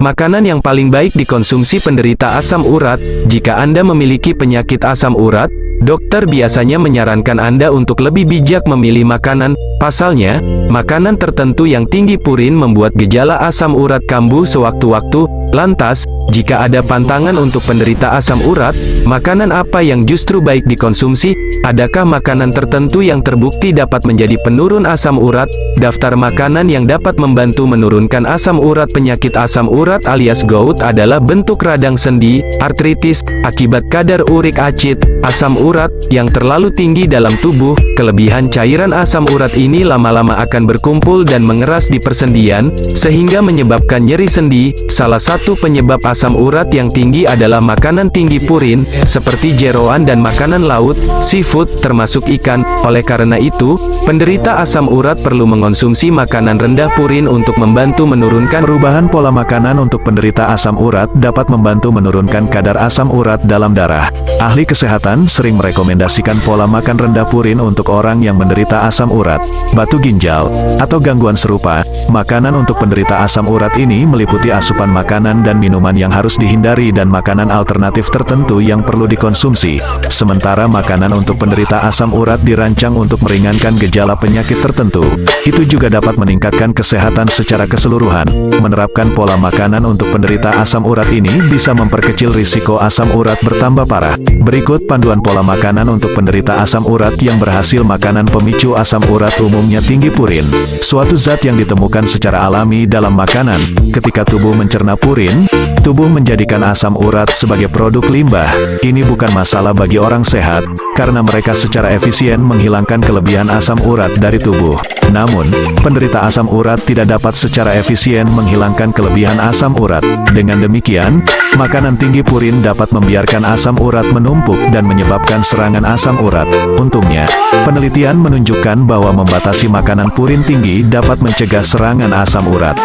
Makanan yang paling baik dikonsumsi penderita asam urat. Jika Anda memiliki penyakit asam urat, dokter biasanya menyarankan Anda untuk lebih bijak memilih makanan. Pasalnya, makanan tertentu yang tinggi purin membuat gejala asam urat kambuh sewaktu-waktu. Lantas, jika ada pantangan untuk penderita asam urat, makanan apa yang justru baik dikonsumsi? Adakah makanan tertentu yang terbukti dapat menjadi penurun asam urat? Daftar makanan yang dapat membantu menurunkan asam urat. Penyakit asam urat alias gout adalah bentuk radang sendi, artritis, akibat kadar urik acid, asam urat, yang terlalu tinggi dalam tubuh. Kelebihan cairan asam urat ini lama-lama akan berkumpul dan mengeras di persendian, sehingga menyebabkan nyeri sendi. Salah satu penyebab asam urat yang tinggi adalah makanan tinggi purin, seperti jeroan dan makanan laut, seafood, termasuk ikan. Oleh karena itu, penderita asam urat perlu mengonsumsi makanan rendah purin untuk membantu menurunkan. Perubahan pola makanan untuk penderita asam urat dapat membantu menurunkan kadar asam urat dalam darah. Ahli kesehatan sering merekomendasikan pola makan rendah purin untuk orang yang menderita asam urat, batu ginjal, atau gangguan serupa. Makanan untuk penderita asam urat ini meliputi asupan makanan dan minuman yang harus dihindari dan makanan alternatif tertentu yang perlu dikonsumsi. Sementara makanan untuk penderita asam urat dirancang untuk meringankan gejala penyakit tertentu. Itu juga dapat meningkatkan kesehatan secara keseluruhan. Menerapkan pola makanan untuk penderita asam urat ini bisa memperkecil risiko asam urat bertambah parah. Berikut panduan pola makanan untuk penderita asam urat yang berhasil. Makanan pemicu asam urat umumnya tinggi purin. Suatu zat yang ditemukan secara alami dalam makanan. Ketika tubuh mencerna purin, tubuh menjadikan asam urat sebagai produk limbah. Ini bukan masalah bagi orang sehat, karena mereka secara efisien menghilangkan kelebihan asam urat dari tubuh. Namun, penderita asam urat tidak dapat secara efisien menghilangkan kelebihan asam urat. Dengan demikian, makanan tinggi purin dapat membiarkan asam urat menumpuk dan menyebabkan serangan asam urat. Untungnya, penelitian menunjukkan bahwa membatasi makanan purin tinggi dapat mencegah serangan asam urat.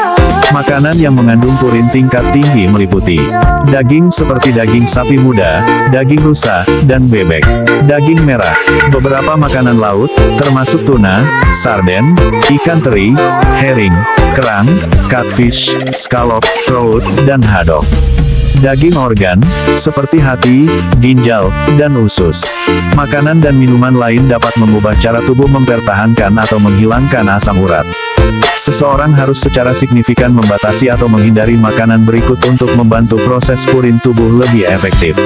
Makanan yang mengandung purin tingkat tinggi meliputi daging seperti daging sapi muda, daging rusa, dan bebek. Daging merah. Beberapa makanan laut, termasuk tuna, sarden, ikan teri, herring, kerang, catfish, scallop, trout, dan haddock. Daging organ, seperti hati, ginjal, dan usus. Makanan dan minuman lain dapat mengubah cara tubuh mempertahankan atau menghilangkan asam urat. Seseorang harus secara signifikan membatasi atau menghindari makanan berikut untuk membantu proses purin tubuh lebih efektif.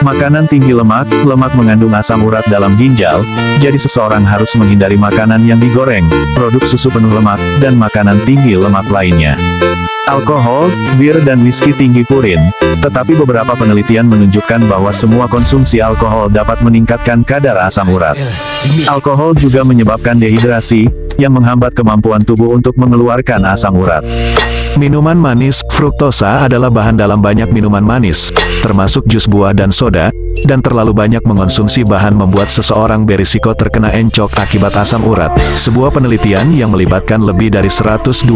Makanan tinggi lemak, lemak mengandung asam urat dalam ginjal, jadi seseorang harus menghindari makanan yang digoreng, produk susu penuh lemak, dan makanan tinggi lemak lainnya. Alkohol, bir dan whisky tinggi purin, tetapi beberapa penelitian menunjukkan bahwa semua konsumsi alkohol dapat meningkatkan kadar asam urat. Alkohol juga menyebabkan dehidrasi, yang menghambat kemampuan tubuh untuk mengeluarkan asam urat. Minuman manis, fruktosa adalah bahan dalam banyak minuman manis, termasuk jus buah dan soda, dan terlalu banyak mengonsumsi bahan membuat seseorang berisiko terkena encok akibat asam urat. Sebuah penelitian yang melibatkan lebih dari 125.000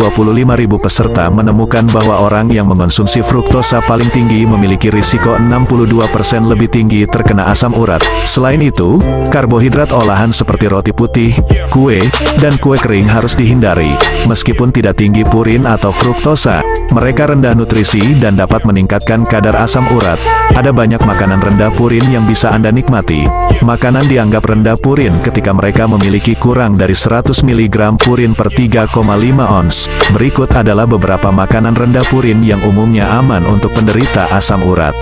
peserta menemukan bahwa orang yang mengonsumsi fruktosa paling tinggi memiliki risiko 62% lebih tinggi terkena asam urat. Selain itu, karbohidrat olahan seperti roti putih, kue, dan kue kering harus dihindari. Meskipun tidak tinggi purin atau fruktosa, mereka rendah nutrisi dan dapat meningkatkan kadar asam urat. Ada banyak makanan rendah purin yang bisa Anda nikmati. Makanan dianggap rendah purin ketika mereka memiliki kurang dari 100 mg purin per 3,5 ons. Berikut adalah beberapa makanan rendah purin yang umumnya aman untuk penderita asam urat.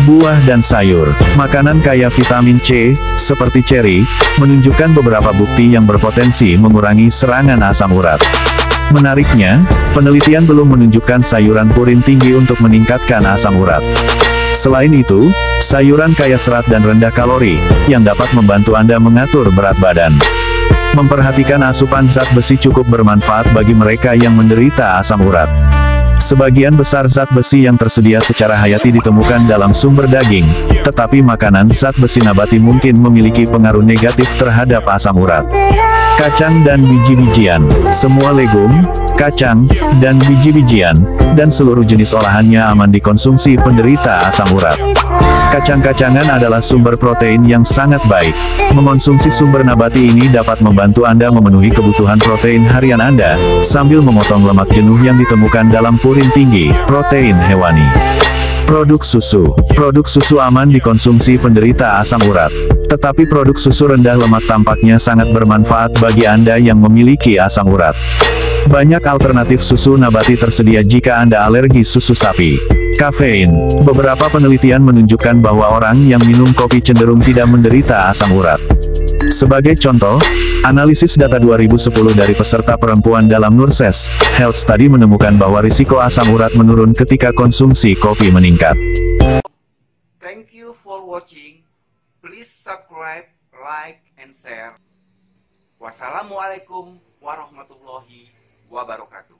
Buah dan sayur. Makanan kaya vitamin C, seperti ceri, menunjukkan beberapa bukti yang berpotensi mengurangi serangan asam urat. Menariknya, penelitian belum menunjukkan sayuran purin tinggi untuk meningkatkan asam urat. Selain itu, sayuran kaya serat dan rendah kalori, yang dapat membantu Anda mengatur berat badan. Memperhatikan asupan zat besi cukup bermanfaat bagi mereka yang menderita asam urat. Sebagian besar zat besi yang tersedia secara hayati ditemukan dalam sumber daging, tetapi makanan zat besi nabati mungkin memiliki pengaruh negatif terhadap asam urat. Kacang dan biji-bijian. Semua legum, kacang, dan biji-bijian, dan seluruh jenis olahannya aman dikonsumsi penderita asam urat. Kacang-kacangan adalah sumber protein yang sangat baik. Mengonsumsi sumber nabati ini dapat membantu Anda memenuhi kebutuhan protein harian Anda, sambil memotong lemak jenuh yang ditemukan dalam purin tinggi, protein hewani. Produk susu. Produk susu aman dikonsumsi penderita asam urat. Tetapi produk susu rendah lemak tampaknya sangat bermanfaat bagi Anda yang memiliki asam urat. Banyak alternatif susu nabati tersedia jika Anda alergi susu sapi. Kafein. Beberapa penelitian menunjukkan bahwa orang yang minum kopi cenderung tidak menderita asam urat. Sebagai contoh, analisis data 2010 dari peserta perempuan dalam Nurses Health Study menemukan bahwa risiko asam urat menurun ketika konsumsi kopi meningkat. Thank you for watching. Please subscribe, like, and share. Wassalamualaikum warahmatullahi wabarakatuh.